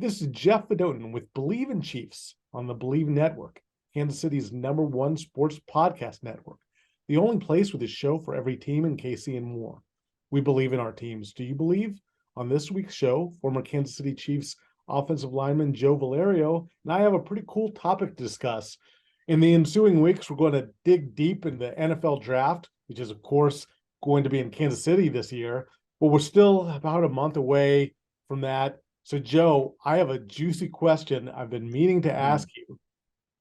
This is Jeff Fedotin with Believe in Chiefs on the Believe Network, Kansas City's #1 sports podcast network, the only place with a show for every team in KC and more. We believe in our teams. Do you believe? On this week's show, former Kansas City Chiefs offensive lineman Joe Valerio and I have a pretty cool topic to discuss. In the ensuing weeks, we're going to dig deep in the NFL draft, which is, of course, going to be in Kansas City this year, but we're still about a month away from that. So, Joe, I have a juicy question I've been meaning to ask you,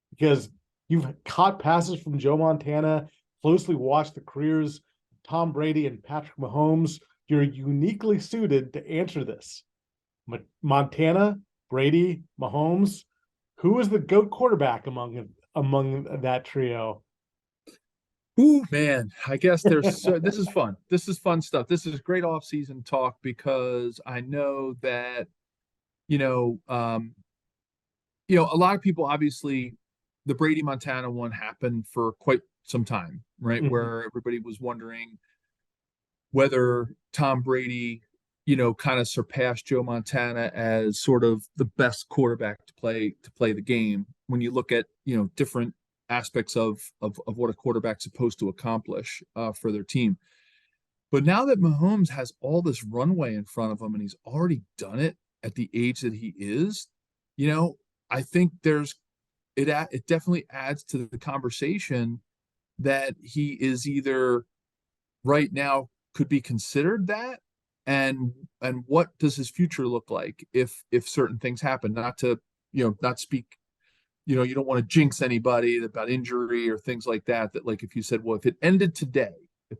because you've caught passes from Joe Montana, closely watched the careers of Tom Brady and Patrick Mahomes. You're uniquely suited to answer this. Montana, Brady, Mahomes, who is the GOAT quarterback among that trio? Ooh, man, I guess this is fun. This is fun stuff. This is great off-season talk because I know that a lot of people, obviously, the Brady Montana one happened for quite some time, right? Mm-hmm. Where everybody was wondering whether Tom Brady, kind of surpassed Joe Montana as sort of the best quarterback to play the game. When you look at, different aspects of what a quarterback's supposed to accomplish for their team. But now that Mahomes has all this runway in front of him and he's already done it at the age that he is, I think it definitely adds to the conversation that he is either right now could be considered that, and what does his future look like if certain things happen. Not to, not speak, you don't want to jinx anybody about injury or things like that, like if you said, well, if it ended today, I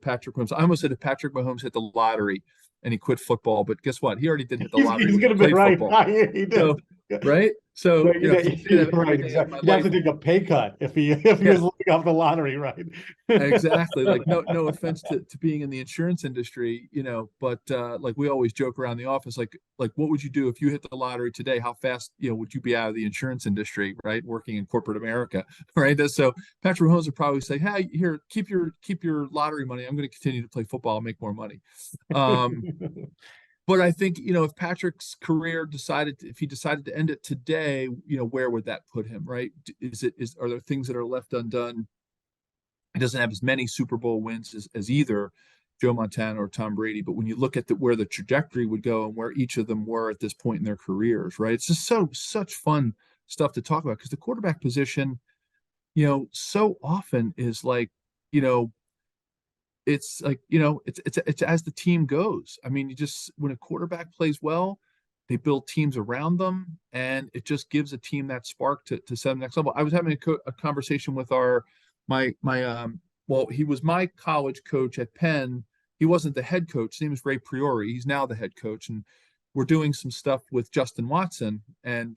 almost said if Patrick Mahomes hit the lottery and he quit football, but guess what? He already did hit the lottery. He's going to be right. He did. So, right? So, right, exactly. You have to take a pay cut if he was looking off the lottery, right? Exactly. Like no offense to being in the insurance industry, but like we always joke around the office, like what would you do if you hit the lottery today? How fast, would you be out of the insurance industry, right? Working in corporate America, right? So Patrick Mahomes would probably say, hey, here, keep your lottery money. I'm going to continue to play football and make more money. But I think, if Patrick's career if he decided to end it today, where would that put him, right? Are there things that are left undone? He doesn't have as many Super Bowl wins as either Joe Montana or Tom Brady. But when you look at where the trajectory would go and where each of them were at this point in their careers, right? It's just such fun stuff to talk about, because the quarterback position, so often is like, it's like, it's as the team goes. I mean, when a quarterback plays well, they build teams around them, and it just gives a team that spark to set the next level. I was having a conversation with he was my college coach at Penn. He wasn't the head coach. His name is Ray Priori. He's now the head coach, and we're doing some stuff with Justin Watson, and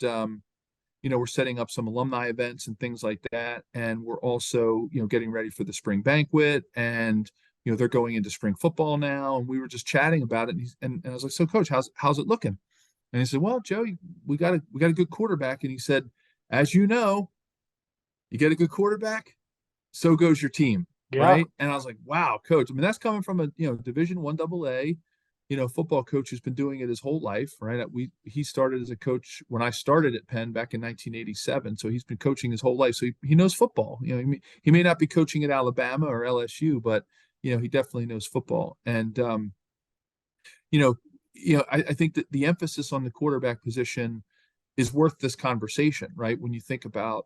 we're setting up some alumni events and things like that, and we're also getting ready for the spring banquet, and they're going into spring football now, and we were just chatting about it, and I was like, so coach, how's it looking? And he said, well, Joe, we got a good quarterback. And he said, as you get a good quarterback, so goes your team. Yeah. Right. And I was like, wow, coach. I mean, that's coming from a Division I AA, football coach who's been doing it his whole life, right? He started as a coach when I started at Penn back in 1987. So he's been coaching his whole life. So he knows football. He may not be coaching at Alabama or LSU, but he definitely knows football. And I think that the emphasis on the quarterback position is worth this conversation, right? When you think about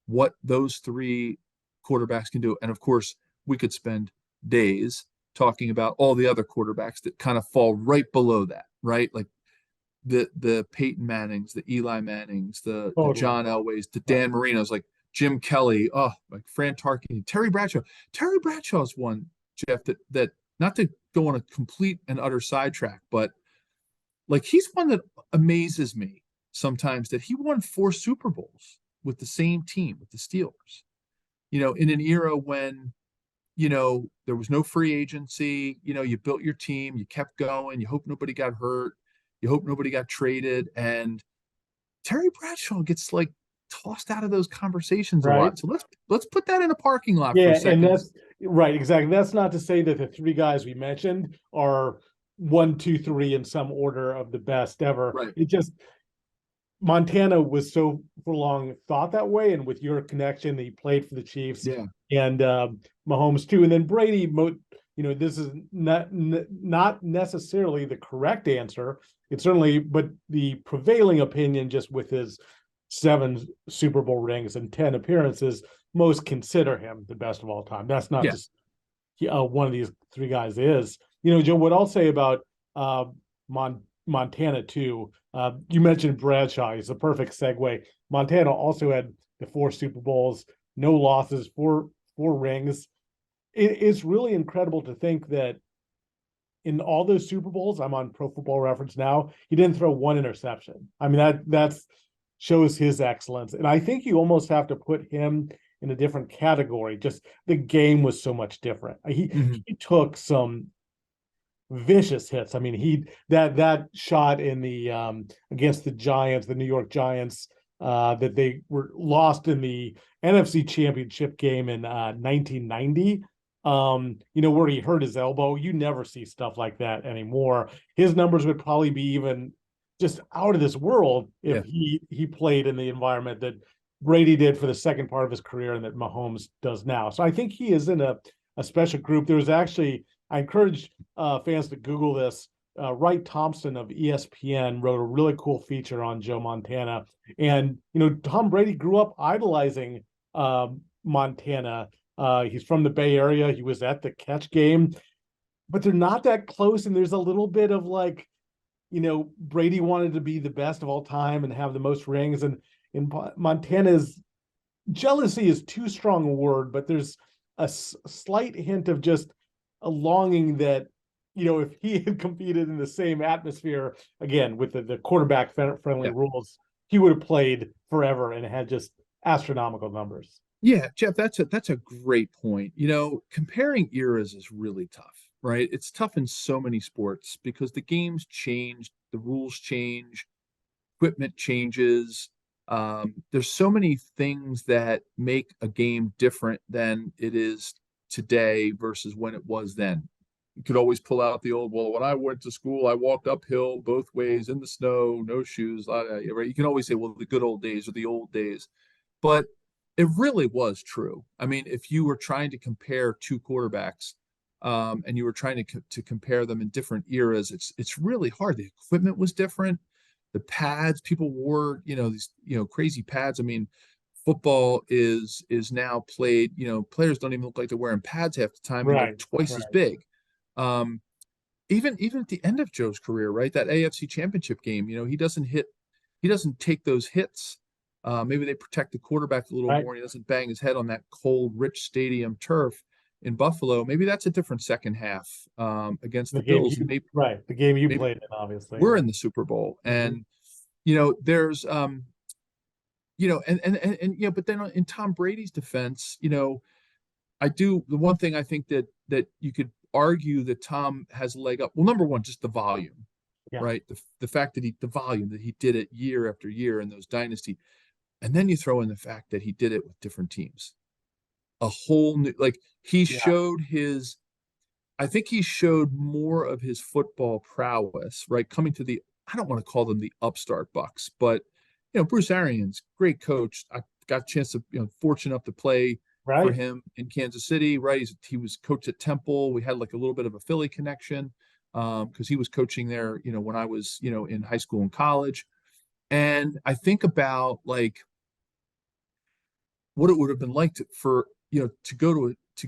what those three quarterbacks can do. And of course, we could spend days talking about all the other quarterbacks that kind of fall right below that, right? Like the Peyton Mannings, the Eli Mannings, the John Elways, the Dan Marinos, like Jim Kelly, like Fran Tarkenton, Terry Bradshaw. Terry Bradshaw's one, Jeff, that not to go on a complete and utter sidetrack, but like he's one that amazes me sometimes, that he won 4 Super Bowls with the same team, with the Steelers, in an era when, there was no free agency, you built your team, you kept going, you hope nobody got hurt, you hope nobody got traded. And Terry Bradshaw gets like tossed out of those conversations a lot. So let's put that in a parking lot for a second. And that's right. Exactly. That's not to say that the 3 guys we mentioned are 1, 2, 3 in some order of the best ever. Right. It just, Montana was so for long thought that way, and with your connection, he played for the Chiefs Yeah. and Mahomes too, and then Brady. This is not necessarily the correct answer. It's certainly, but the prevailing opinion, just with his 7 Super Bowl rings and 10 appearances, most consider him the best of all time. That's not Yeah. just one of these 3 guys is. Joe, what I'll say about Montana too. You mentioned Bradshaw. He's a perfect segue. Montana also had the 4 Super Bowls, no losses, four rings. It's really incredible to think that in all those Super Bowls, I'm on Pro Football Reference now, he didn't throw 1 interception. I mean, that's shows his excellence. And I think you almost have to put him in a different category. Just the game was so much different. He took some vicious hits. I mean, that shot in the against the Giants, the New York Giants, that they were lost in the NFC Championship game in 1990. Where he hurt his elbow. You never see stuff like that anymore. His numbers would probably be even just out of this world if he played in the environment that Brady did for the second part of his career and that Mahomes does now. So I think he is in a special group. There was actually, I encourage fans to Google this. Wright Thompson of ESPN wrote a really cool feature on Joe Montana. And, Tom Brady grew up idolizing Montana. He's from the Bay Area. He was at the Catch game, but they're not that close. And there's a little bit of like, Brady wanted to be the best of all time and have the most rings. And in Montana's jealousy is too strong a word, but there's a slight hint of just a longing that, if he had competed in the same atmosphere, again, with the quarterback friendly rules, he would have played forever and had just astronomical numbers. Yeah, Jeff, that's a great point. Comparing eras is really tough, right? It's tough in so many sports because the games change, the rules change, equipment changes. There's so many things that make a game different than it is today versus when it was then. You could always pull out the old, well, when I went to school, I walked uphill both ways in the snow, no shoes, right? You can always say, well, the good old days or the old days. But it really was true. I mean, if you were trying to compare 2 quarterbacks, and you were trying to compare them in different eras, it's really hard. The equipment was different. The pads, people wore, these, crazy pads. I mean, football is now played, players don't even look like they're wearing pads half the time, and they're twice as big. Even at the end of Joe's career, right? That AFC Championship game, he doesn't take those hits. Maybe they protect the quarterback a little more. He doesn't bang his head on that cold, rich stadium turf in Buffalo. Maybe that's a different second half against the Bills. The game you played in, obviously. We're in the Super Bowl, and there's and but then in Tom Brady's defense, the one thing I think that you could argue that Tom has a leg up. Well, number one, just the volume, right? The fact that the volume that he did it year after year in those dynasty. And then you throw in the fact that he did it with different teams. A whole new, showed I think he showed more of his football prowess, right? Coming to I don't want to call them the upstart Bucks, but, Bruce Arians, great coach. I got a chance to, fortunate enough to play for him in Kansas City, right? He was coach at Temple. We had like a little bit of a Philly connection because he was coaching there, when I was, in high school and college. And I think about what it would have been like to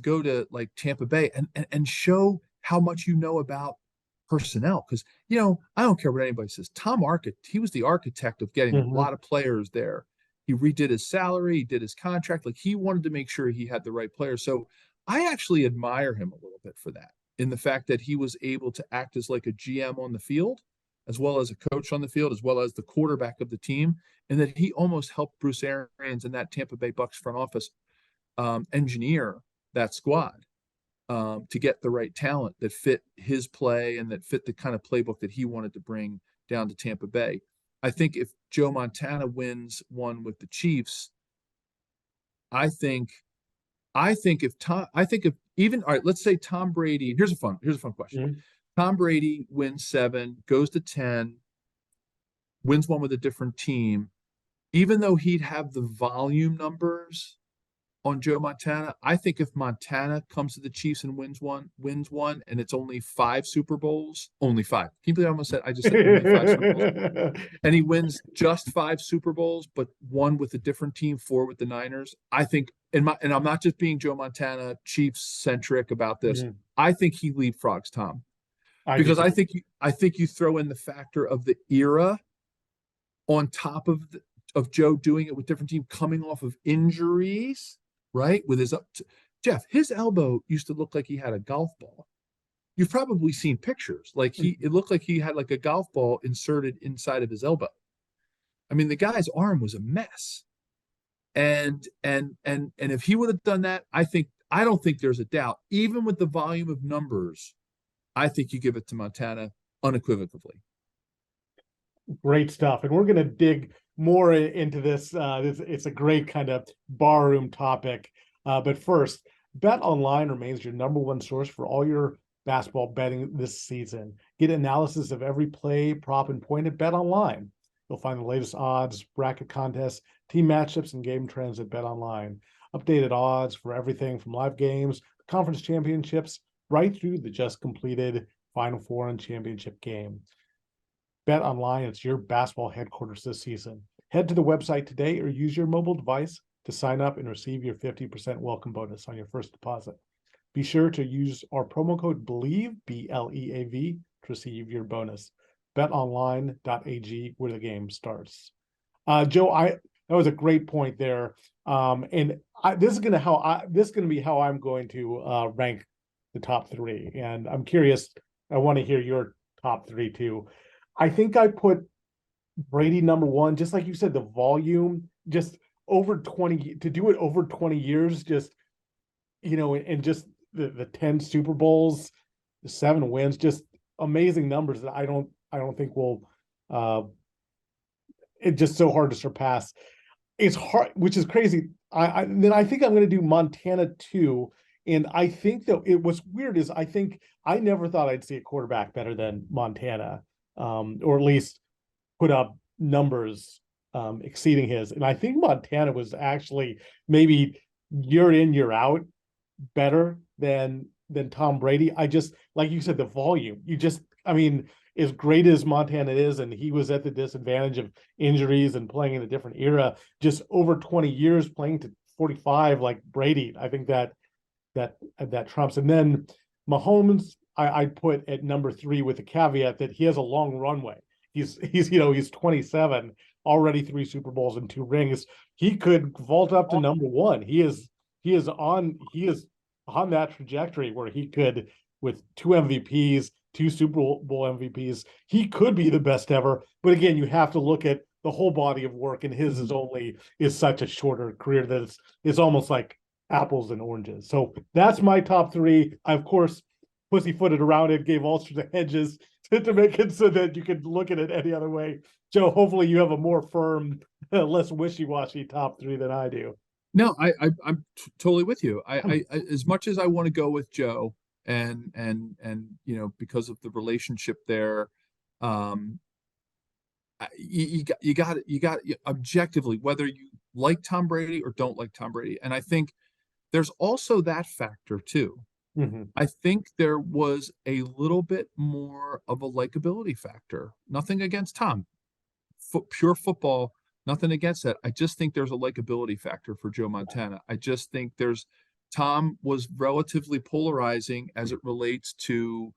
go to like Tampa Bay and show how much about personnel. Because I don't care what anybody says. He was the architect of getting a lot of players there. He redid his salary, he did his contract. Like he wanted to make sure he had the right players. So I actually admire him a little bit for that, in the fact that he was able to act as like a GM on the field, as well as a coach on the field, as well as the quarterback of the team, and that he almost helped Bruce Arians and that Tampa Bay Bucks front office engineer that squad to get the right talent that fit his play and that fit the kind of playbook that he wanted to bring down to Tampa Bay. I think if Joe Montana wins one with the Chiefs, I think if even, all right, let's say Tom Brady, here's a fun question. Tom Brady wins 7, goes to 10. wins one with a different team, even though he'd have the volume numbers on Joe Montana, I think if Montana comes to the Chiefs and wins one, and it's only 5 Super Bowls, only 5. Can you believe I almost said I just said only 5 Super Bowls, and he wins just 5 Super Bowls, but one with a different team, 4 with the Niners. I think, and I'm not just being Joe Montana Chiefs centric about this. Mhm. I think he leapfrogs Tom I do because too. I think you throw in the factor of the era on top of Joe doing it with different team coming off of injuries, right? With his Jeff, his elbow used to look like he had a golf ball. You've probably seen pictures. Like it looked like he had like a golf ball inserted inside of his elbow. I mean, the guy's arm was a mess. And if he would have done that, I don't think there's a doubt. Even with the volume of numbers, I think you give it to Montana unequivocally. Great stuff. And we're going to dig more into this. It's a great kind of barroom topic. But first, Bet Online remains your number one source for all your basketball betting this season. Get analysis of every play, prop, and point at Bet Online. You'll find the latest odds, bracket contests, team matchups, and game trends at Bet Online. Updated odds for everything from live games, conference championships, right through the just completed Final Four and championship game. Bet Online, it's your basketball headquarters this season. Head to the website today or use your mobile device to sign up and receive your 50% welcome bonus on your first deposit. Be sure to use our promo code BLEAV, BLEAV, to receive your bonus. BetOnline.ag, where the game starts. Joe, that was a great point there. This is going to be how I'm going to rank the top 3. And I'm curious, I want to hear your top 3 too. I think I put Brady number 1, just like you said, the volume, just over 20, to do it over 20 years, just, and just the 10 Super Bowls, the 7 wins, just amazing numbers that I don't think will, it's just so hard to surpass. It's hard, which is crazy. Then I think I'm going to do Montana 2. And I think that what's weird is I think I never thought I'd see a quarterback better than Montana. Or at least put up numbers exceeding his. And I think Montana was actually maybe year in, year out better than Tom Brady. I just, like you said, the volume. I mean, as great as Montana is, and he was at the disadvantage of injuries and playing in a different era, just over 20 years playing to 45 like Brady. I think that trumps. And then Mahomes, I'd put at number 3 with the caveat that he has a long runway. He's 27, already 3 Super Bowls and 2 rings. He could vault up to number 1. He is on that trajectory where he could, with 2 MVPs, 2 Super Bowl MVPs, he could be the best ever. But again, you have to look at the whole body of work, and his is such a shorter career that it's almost like apples and oranges. So that's my top 3. I, of course, pussyfooted around it, gave all sorts of hedges to make it so that you could look at it any other way. Joe, hopefully you have a more firm, less wishy-washy top 3 than I do. No, I'm totally with you. I as much as I want to go with Joe and because of the relationship there, you got objectively, whether you like Tom Brady or don't like Tom Brady. And I think there's also that factor too. Mm-hmm. I think there was a little bit more of a likability factor. Nothing against Tom. Pure football, nothing against that. I just think there's a likability factor for Joe Montana. I just think Tom was relatively polarizing as it relates to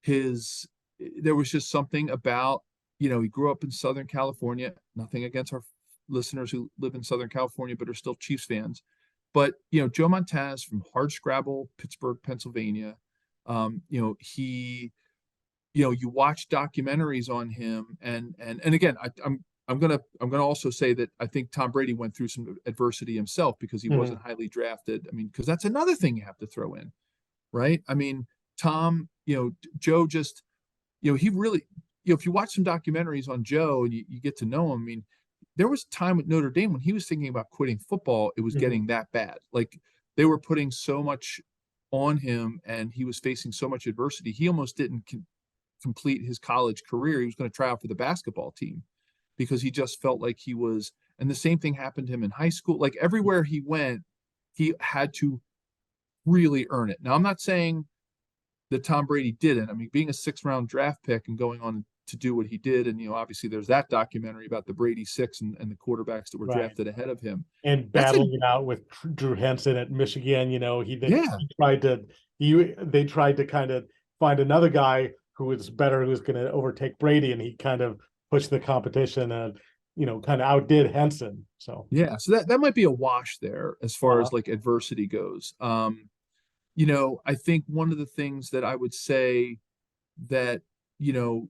there was just something about, he grew up in Southern California. Nothing against our listeners who live in Southern California, but are still Chiefs fans. But, Joe Montana's from hardscrabble, Pittsburgh, Pennsylvania. He, you watch documentaries on him, and again, I'm gonna also say that I think Tom Brady went through some adversity himself because he wasn't highly drafted. I mean, because that's another thing you have to throw in, right? I mean, Tom, Joe just, he really, if you watch some documentaries on Joe and you get to know him, I mean, there was a time with Notre Dame when he was thinking about quitting football. It was getting that bad. Like they were putting so much on him, and he was facing so much adversity. He almost didn't complete his college career. He was going to try out for the basketball team. because he just felt like he was, and the same thing happened to him in high school. Like everywhere he went, he had to really earn it. Now, I'm not saying that Tom Brady didn't. I mean, being a 6th-round draft pick and going on to do what he did, and obviously there's that documentary about the Brady Six and the quarterbacks that were Right. drafted ahead of him. And That's a battling it out with Drew Henson at Michigan, yeah, he tried to they tried to kind of find another guy who was better, who was going to overtake Brady, and he kind of pushed the competition and kind of outdid Henson. So yeah. So that might be a wash there as far uh, as like adversity goes. I think one of the things that I would say that, you know,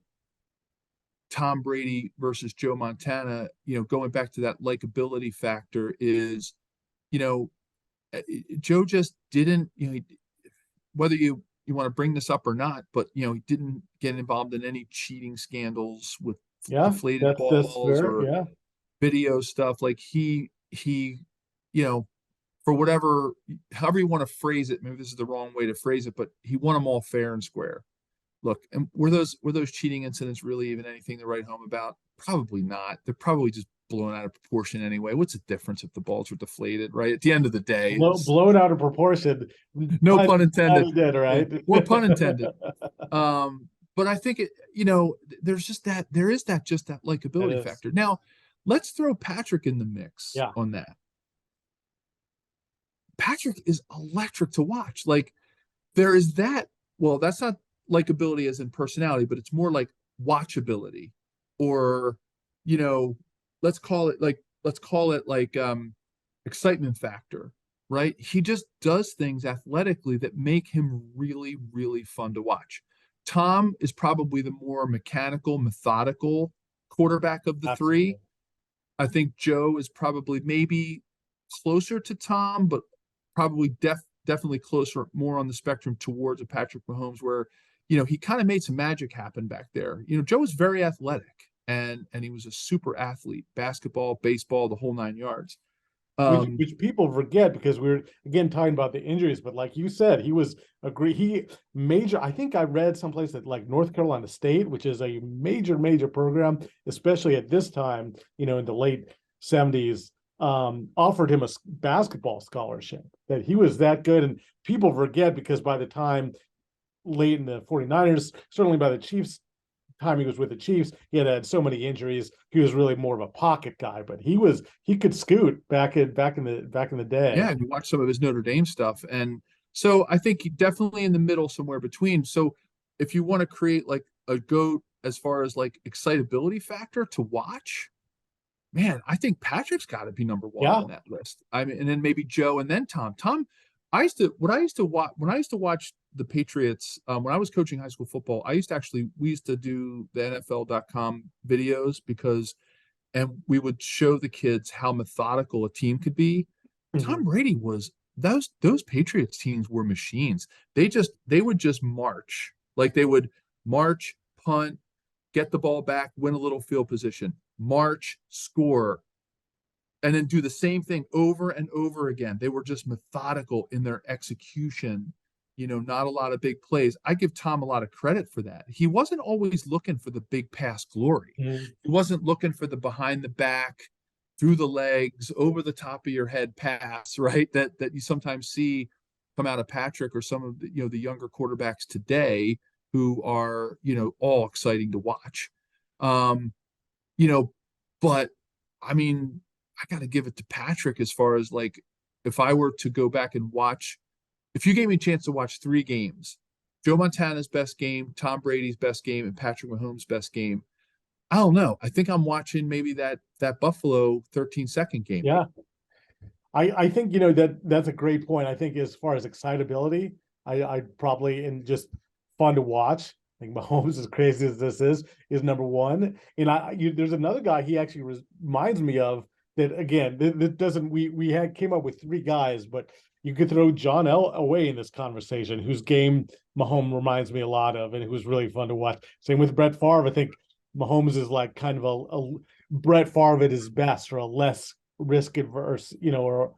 Tom Brady versus Joe Montana, going back to that likability factor is, you know, Joe just didn't, whether you want to bring this up or not, but he didn't get involved in any cheating scandals with yeah, deflated that's balls fair. or Yeah, video stuff. Like he, you know, for whatever, however you want to phrase it, maybe this is the wrong way to phrase it, but he won them all fair and square. Look, and were those cheating incidents really even anything to write home about? Probably not. They're probably just blown out of proportion anyway. What's the difference if the balls were deflated, right? At the end of the day, blown out of proportion. no pun intended. Did Yeah, right? or pun intended. But I think there is that just that It likability is. factor. Now, let's throw Patrick in the mix Yeah, on that. Patrick is electric to watch. Like there is that. Well, that's not likability as in personality, but it's more like watchability, or you know, let's call it like excitement factor, right? He just does things athletically that make him really, really fun to watch. Tom is probably the more mechanical, methodical quarterback of the absolutely. three. I think Joe is probably maybe closer to Tom, but probably definitely closer, more on the spectrum towards a Patrick Mahomes, where he kind of made some magic happen back there. Joe was very athletic, and he was a super athlete, basketball, baseball, the whole 9 yards. Which people forget because we're again talking about the injuries, but like you said, he was a great I think I read someplace that like North Carolina State, which is a major program, especially at this time, in the late 70s, offered him a basketball scholarship, that he was that good. And people forget because by the time late in the 49ers, certainly by the Chiefs time he was with the Chiefs, he had so many injuries. He was really more of a pocket guy, but he could scoot back in the day. Yeah, and you watch some of his Notre Dame stuff, and so I think definitely in the middle, somewhere between. So if you want to create like a goat as far as like excitability factor to watch, man, I think Patrick's got to be number one Yeah. on that list. I mean, and then maybe Joe, and then Tom. I used to watch the Patriots when I was coaching high school football. We used to do the NFL.com videos and we would show the kids how methodical a team could be. Mhm. Tom Brady was those Patriots teams were machines. They would just march. Like they would march, punt, get the ball back, win a little field position, march, score, and then do the same thing over and over again. They were just methodical in their execution. Not a lot of big plays. I give Tom a lot of credit for that. He wasn't always looking for the big pass glory. Mhm. He wasn't looking for the behind the back, through the legs, over the top of your head pass, right? That you sometimes see come out of Patrick or some of the younger quarterbacks today who are, all exciting to watch. Um, you know, but I mean, I got to give it to Patrick as far as like, if I were to go back and watch, if you gave me a chance to watch 3 games, Joe Montana's best game, Tom Brady's best game, and Patrick Mahomes' best game, I don't know. I think I'm watching maybe that Buffalo 13-second game. Yeah. I think that's a great point. I think as far as excitability, I probably and just fun to watch. I think Mahomes, as crazy as this is number one. And there's another guy he actually reminds me of that again. That doesn't we had came up with 3 guys, but you could throw John L away in this conversation, whose game Mahomes reminds me a lot of, and who was really fun to watch. Same with Brett Favre. I think Mahomes is like kind of a Brett Favre at his best, or a less risk adverse, or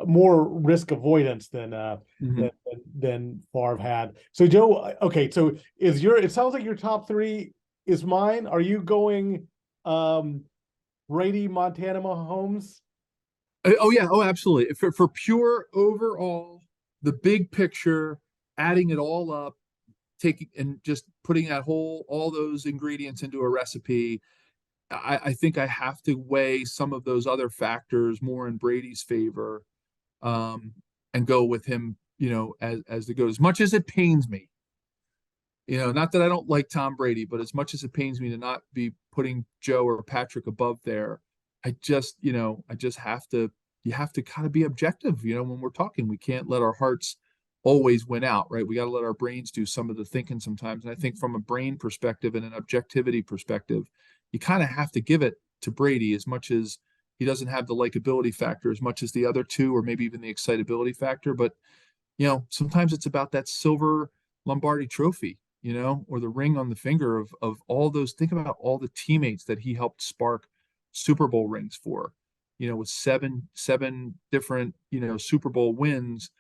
more risk avoidance Mhm. than Favre had. So Joe, okay, so it sounds like your top 3 is mine. Are you going? Brady, Montana, Mahomes. Oh yeah, oh absolutely. For pure overall, the big picture, adding it all up, taking and just putting that whole all those ingredients into a recipe. I think I have to weigh some of those other factors more in Brady's favor, and go with him, as the GOAT. As much as it pains me, not that I don't like Tom Brady, but as much as it pains me to not be putting Joe or Patrick above there, I just have to, you have to kind of be objective, when we're talking. We can't let our hearts always win out, right? We got to let our brains do some of the thinking sometimes. And I think from a brain perspective and an objectivity perspective, you kind of have to give it to Brady as much as he doesn't have the likability factor as much as the other two, or maybe even the excitability factor. But, sometimes it's about that silver Lombardi trophy, or the ring on the finger of all those. Think about all the teammates that he helped spark Super Bowl rings for, with seven different, Super Bowl wins,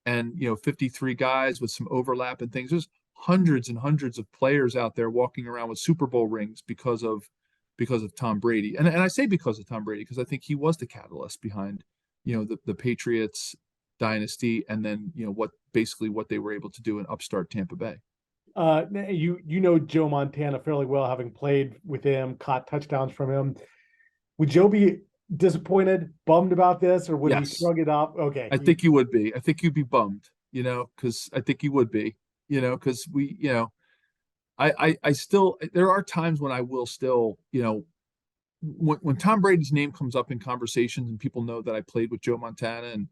and 53 guys with some overlap and things. There's hundreds and hundreds of players out there walking around with Super Bowl rings because of Tom Brady. And I say because of Tom Brady, because I think he was the catalyst behind, the Patriots dynasty, and then, what they were able to do in upstart Tampa Bay. You know Joe Montana fairly well, having played with him, caught touchdowns from him. Would Joe be disappointed, bummed about this, or would he Yes. shrug it off? Okay. I think you would be. I think you'd be bummed, because I think you would be, because I still, there are times when I will still, when Tom Brady's name comes up in conversations and people know that I played with Joe Montana and,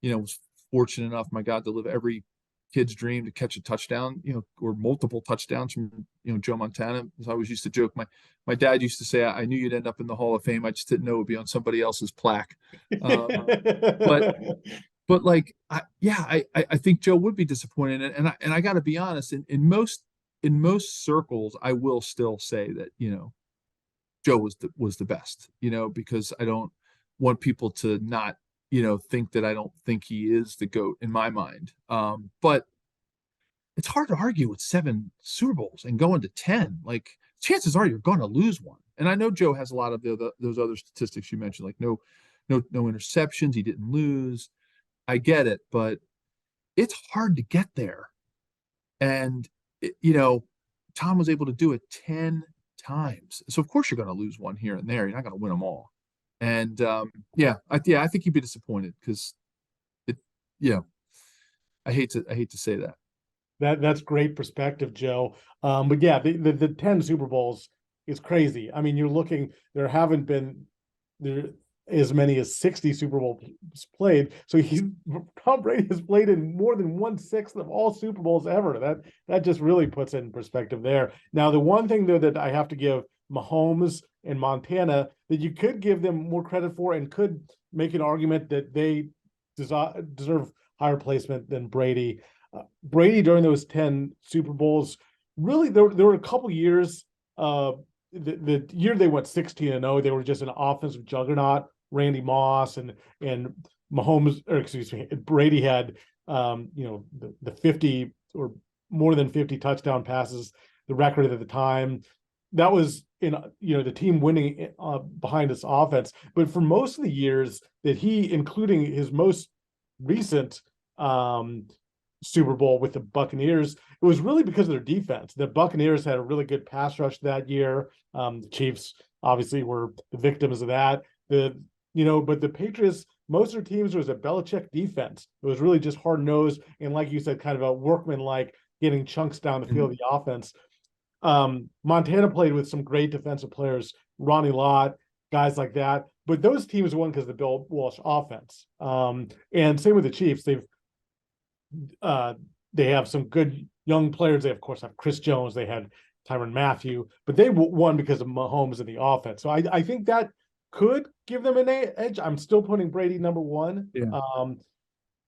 was fortunate enough, my God, to live every kid's dream to catch a touchdown, or multiple touchdowns from, Joe Montana. As I always used to joke, my dad used to say, I knew you'd end up in the Hall of Fame. I just didn't know it would be on somebody else's plaque. But like, I think Joe would be disappointed. And I got to be honest, in most circles, I will still say that, Joe was the best, because I don't want people to not, think that I don't think he is the GOAT in my mind. But it's hard to argue with 7 Super Bowls and going to 10. Like, chances are you're going to lose one. And I know Joe has a lot of those other statistics you mentioned, like no interceptions, he didn't lose. I get it, but it's hard to get there. And Tom was able to do it 10 times. So of course you're going to lose one here and there. You're not going to win them all. And I think you'd be disappointed because it, I hate to say that. That's great perspective, Joe. But yeah, the 10 Super Bowls is crazy. I mean, you're looking, there haven't been there as many as 60 Super Bowls played. So Tom Brady has played in more than 1/6 of all Super Bowls ever. That just really puts it in perspective there. Now, the one thing though that I have to give Mahomes and Montana that you could give them more credit for, and could make an argument that they deserve higher placement than Brady. Brady, during those 10 Super Bowls, really there were a couple years. The year they went 16-0, they were just an offensive juggernaut. Randy Moss and Mahomes, or excuse me, Brady had the 50 or more than 50 touchdown passes, the record at the time. That was in the team winning behind this offense. But for most of the years that he, including his most recent Super Bowl with the Buccaneers, it was really because of their defense. The Buccaneers had a really good pass rush that year. The Chiefs obviously were the victims of that. But the Patriots, most of their teams was a Belichick defense. It was really just hard nosed, and like you said, kind of a workman-like, getting chunks down the field of the offense. Montana played with some great defensive players, Ronnie Lott, guys like that. But those teams won because of the Bill Walsh offense. And same with the Chiefs. They have some good young players. They of course have Chris Jones. They had Tyrann Mathieu, but they won because of Mahomes and the offense. So I think that could give them an edge. I'm still putting Brady number one. Yeah.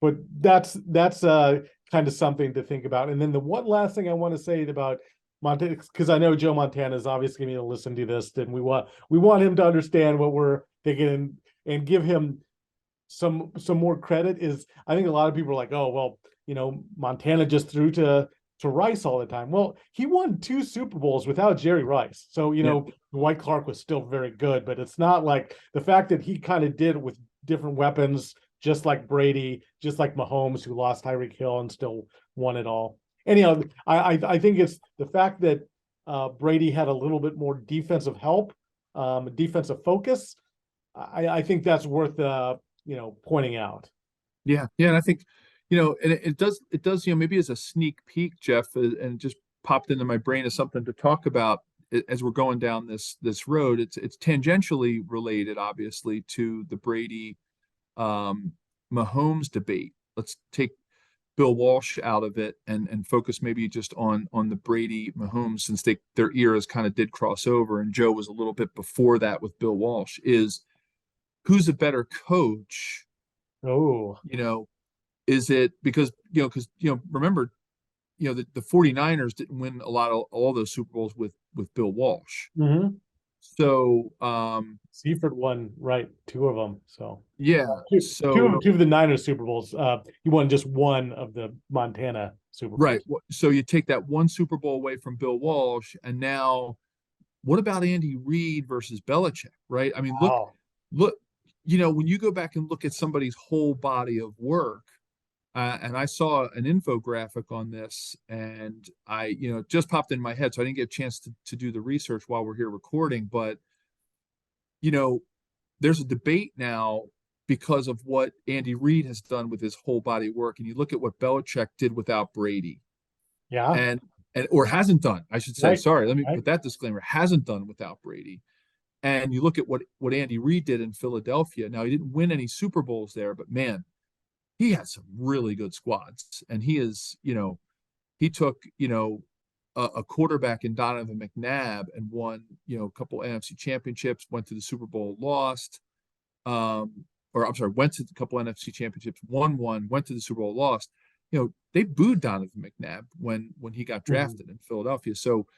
But that's kind of something to think about. And then the one last thing I want to say about Montana, because I know Joe Montana is obviously going to listen to this, and we want him to understand what we're thinking, and give him some more credit. Is, I think a lot of people are like, oh well, Montana just threw to to Rice all the time. Well, he won 2 Super Bowls without Jerry Rice. So, Yeah. Dwight Clark was still very good, but it's not like the fact that he kind of did with different weapons, just like Brady, just like Mahomes, who lost Tyreek Hill and still won it all. Anyhow, I think it's the fact that Brady had a little bit more defensive help, defensive focus. I think that's worth pointing out. Yeah, yeah, and I think, and it does, maybe as a sneak peek, Jeff, and just popped into my brain as something to talk about as we're going down this road. It's tangentially related, obviously, to the Brady Mahomes debate. Let's take Bill Walsh out of it and focus maybe just on the Brady Mahomes, since their eras kind of did cross over, and Joe was a little bit before that with Bill Walsh. Is who's a better coach? Oh, Is it because remember, the 49ers didn't win a lot of all those Super Bowls with Bill Walsh. mm-hmm. So Seifert won, right, 2 of them. So yeah, two, so two of the Niners Super Bowls. He won just one of the Montana Super Bowls. right. So you take that one Super Bowl away from Bill Walsh, and now what about Andy Reid versus Belichick, right? I mean, Wow. look, when you go back and look at somebody's whole body of work, and I saw an infographic on this, and it just popped in my head, so I didn't get a chance to do the research while we're here recording. But there's a debate now because of what Andy Reid has done with his whole body of work, and you look at what Belichick did without Brady, Yeah. and or hasn't done, I should say. Right. Sorry, let me Right. put that disclaimer: hasn't done without Brady. And you look at what Andy Reid did in Philadelphia. Now, he didn't win any Super Bowls there, but man, he had some really good squads. And he took, a quarterback in Donovan McNabb and won, a couple NFC championships, went to the Super Bowl, lost. Or I'm sorry, went to a couple NFC championships, won one, went to the Super Bowl, lost. They booed Donovan McNabb when he got drafted in Philadelphia. So,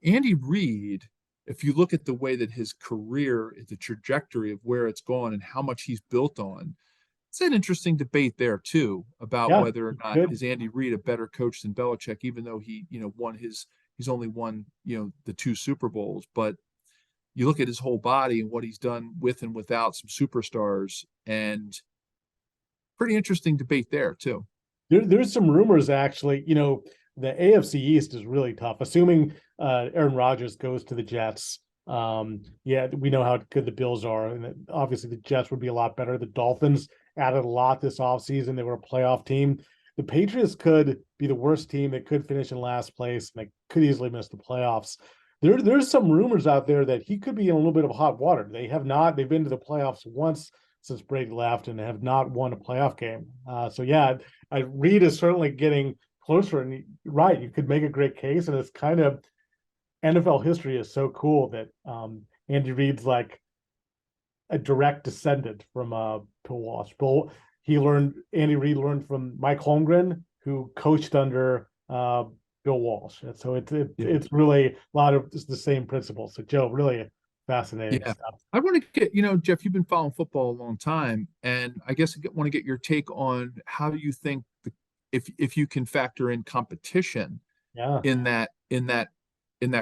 Andy Reid, if you look at the way that his career, the trajectory of where it's gone and how much he's built on, it's an interesting debate there too about Yeah. whether or not Good. is Andy Reid a better coach than Belichick, even though he's only won, the 2 Super Bowls. But you look at his whole body and what he's done with and without some superstars, and pretty interesting debate there too. There's some rumors actually. The AFC East is really tough. Assuming Aaron Rodgers goes to the Jets. Yeah, we know how good the Bills are, and obviously the Jets would be a lot better. The Dolphins added a lot this offseason. They were a playoff team. The Patriots could be the worst team. They could finish in last place, and they could easily miss the playoffs. There's some rumors out there that he could be in a little bit of hot water. They have not. They've been to the playoffs once since Brady left and have not won a playoff game. So yeah, Reid is certainly getting closer. And right, you could make a great case, and it's kind of NFL history is so cool that Andy Reid's like a direct descendant from Bill Walsh. Andy Reid learned from Mike Holmgren, who coached under Bill Walsh. And so it's really a lot of the same principles. So Joe, really fascinating Yeah. stuff. I want to get, Jeff, you've been following football a long time, and I guess I want to get your take on how do you think if you can factor in competition Yeah. in that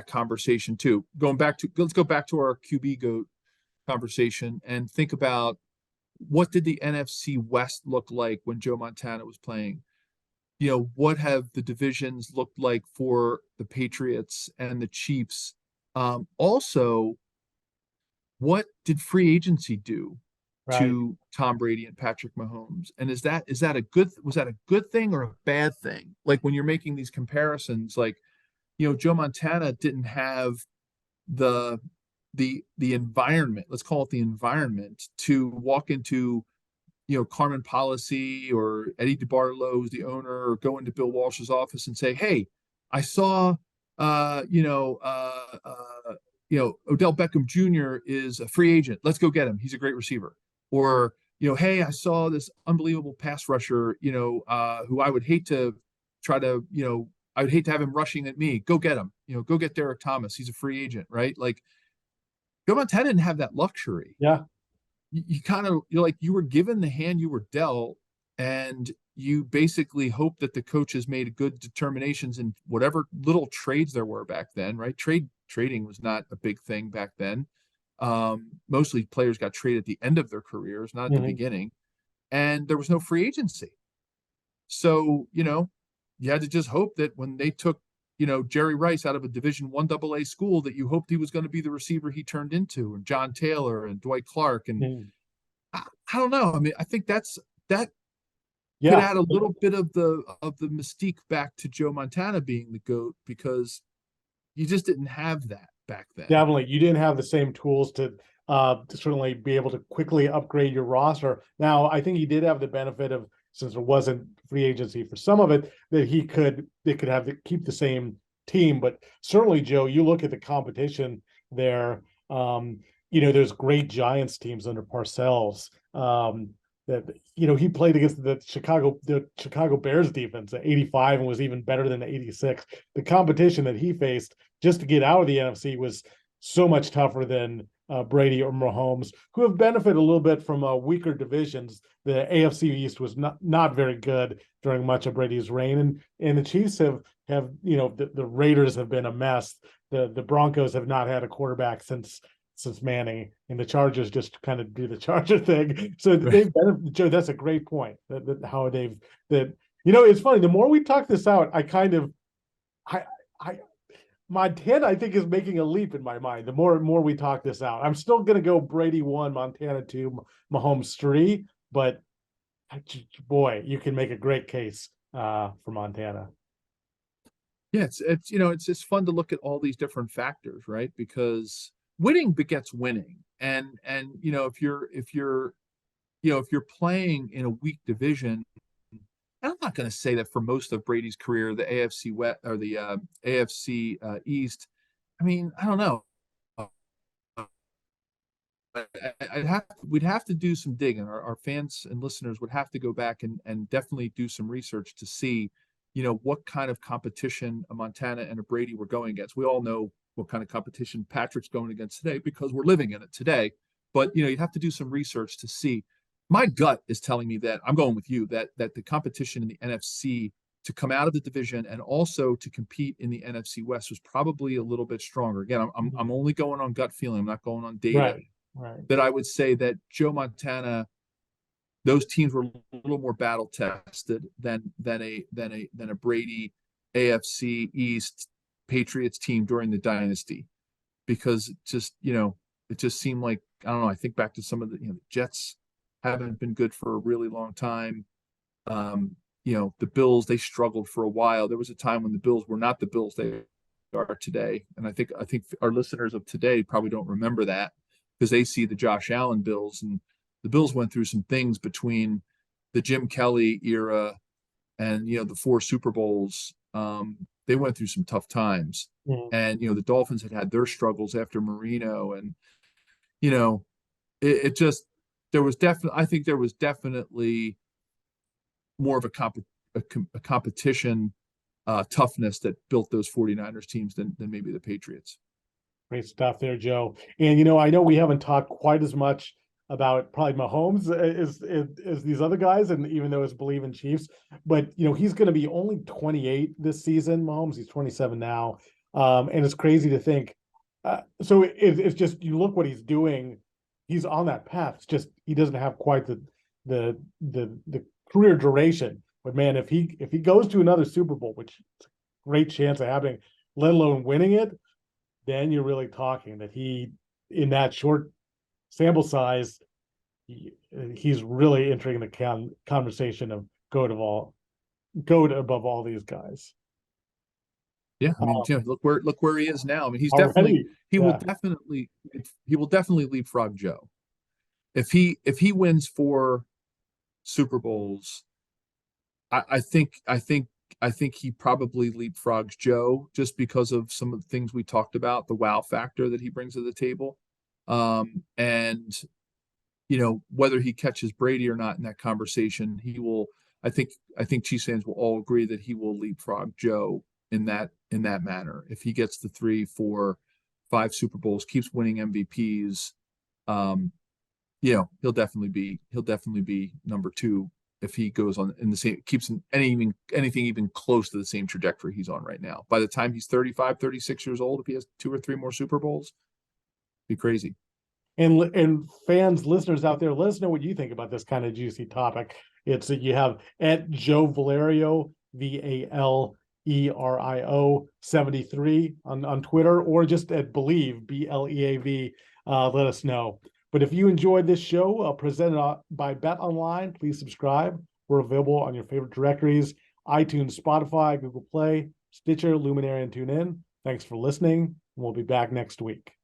conversation too. Let's go back to our QB GOAT conversation and think about what did the NFC West look like when Joe Montana was playing? What have the divisions looked like for the Patriots and the Chiefs? Also, what did free agency do Right. to Tom Brady and Patrick Mahomes? And was that a good thing or a bad thing? Like when you're making these comparisons, like, Joe Montana didn't have the environment, let's call it the environment, to walk into, Carmen Policy or Eddie DeBartolo, who's the owner, or go into Bill Walsh's office and say, hey, I saw uh, you know, uh, uh, Odell Beckham Jr. is a free agent. Let's go get him. He's a great receiver. Or, hey, I saw this unbelievable pass rusher, who I would hate to try to, I would hate to have him rushing at me. Go get him. Go get Derek Thomas. He's a free agent, right? Like Joe Montana didn't have that luxury. Yeah. You kind of, you're like, you were given the hand you were dealt, and you basically hope that the coaches made good determinations in whatever little trades there were back then, right? Trading was not a big thing back then. Mostly players got traded at the end of their careers, not at the Mhm. beginning, and there was no free agency. So, you had to just hope that when they took, Jerry Rice out of a Division I AA school, that you hoped he was going to be the receiver he turned into, and John Taylor and Dwight Clark. And Mhm. I don't know. I mean, I think that could Yeah, add a little bit of the mystique back to Joe Montana being the GOAT, because you just didn't have that back then. definitely. You didn't have the same tools to certainly be able to quickly upgrade your roster. Now, I think he did have the benefit of, since there wasn't free agency for some of it, that they could have to keep the same team. But certainly, Joe, you look at the competition there. There's great Giants teams under Parcells. That he played against the Chicago Bears defense at 85 and was even better than the 86. The competition that he faced just to get out of the NFC was so much tougher than Brady or Mahomes, who have benefited a little bit from weaker divisions. The AFC East was not very good during much of Brady's reign, and the Chiefs have the Raiders have been a mess. The Broncos have not had a quarterback since Manning, and the Chargers just kind of do the Charger thing. So they've benefited. Joe, that's a great point. How they've that it's funny. The more we talk this out, I I Montana, I think, is making a leap in my mind. The more and more we talk this out, I'm still going to go Brady 1, Montana 2, Mahomes 3. But boy, you can make a great case for Montana. Yeah, it's just fun to look at all these different factors, right? Because winning begets winning, and if you're playing in a weak division, and I'm not going to say that for most of Brady's career, the AFC West or the AFC East. I mean, I don't know. We'd have to do some digging. Our fans and listeners would have to go back and definitely do some research to see, what kind of competition a Montana and a Brady were going against. We all know what kind of competition Patrick's going against today because we're living in it today. But you'd have to do some research to see. My gut is telling me that I'm going with you that the competition in the NFC to come out of the division and also to compete in the NFC West was probably a little bit stronger. Again, I'm only going on gut feeling. I'm not going on data. Right, right. That I would say that Joe Montana, those teams were a little more battle tested than a Brady AFC East Patriots team during the dynasty, because it just seemed like, I don't know. I think back to some of the Jets haven't been good for a really long time. The Bills, they struggled for a while. There was a time when the Bills were not the Bills they are today, and I think our listeners of today probably don't remember that because they see the Josh Allen Bills, and the Bills went through some things between the Jim Kelly era and the 4 Super Bowls. They went through some tough times, Mhm. and the Dolphins had their struggles after Marino, and you know it just there was definitely I think there was definitely more of a competition toughness that built those 49ers teams than maybe the Patriots. Great stuff there, Joe. And I know we haven't talked quite as much about probably Mahomes as these other guys, and even though it's believe in Chiefs, but he's going to be only 28 this season. Mahomes, he's 27 now, and it's crazy to think. So it's just you look what he's doing. He's on that path. It's just he doesn't have quite the career duration. But man, if he goes to another Super Bowl, which is a great chance of happening, let alone winning it, then you're really talking that he, in that short sample size, he's really entering the conversation of goat above all these guys Yeah, I mean, look where he is now. I mean, already. he will Yeah. definitely he will definitely leapfrog Joe if he wins 4 Super Bowls. I think he probably leapfrogs Joe just because of some of the things we talked about, the wow factor that he brings to the table, and whether he catches Brady or not in that conversation, he will. I think Chiefs fans will all agree that he will leapfrog Joe in that manner. If he gets the 3, 4, 5 Super Bowls, keeps winning MVPs, he'll definitely be number 2 if he goes on in the same, keeps anything even close to the same trajectory he's on right now. By the time he's 35, 36 years old, if he has 2 or 3 more Super Bowls, be crazy. And fans, listeners out there, let us know what you think about this kind of juicy topic. It's that you have at Joe Valerio, Valerio 73 on Twitter, or just at Believe, BLEAV. Let us know. But if you enjoyed this show presented by Bet Online, please subscribe. We're available on your favorite directories: iTunes, Spotify, Google Play, Stitcher, Luminary, and TuneIn. Thanks for listening. We'll be back next week.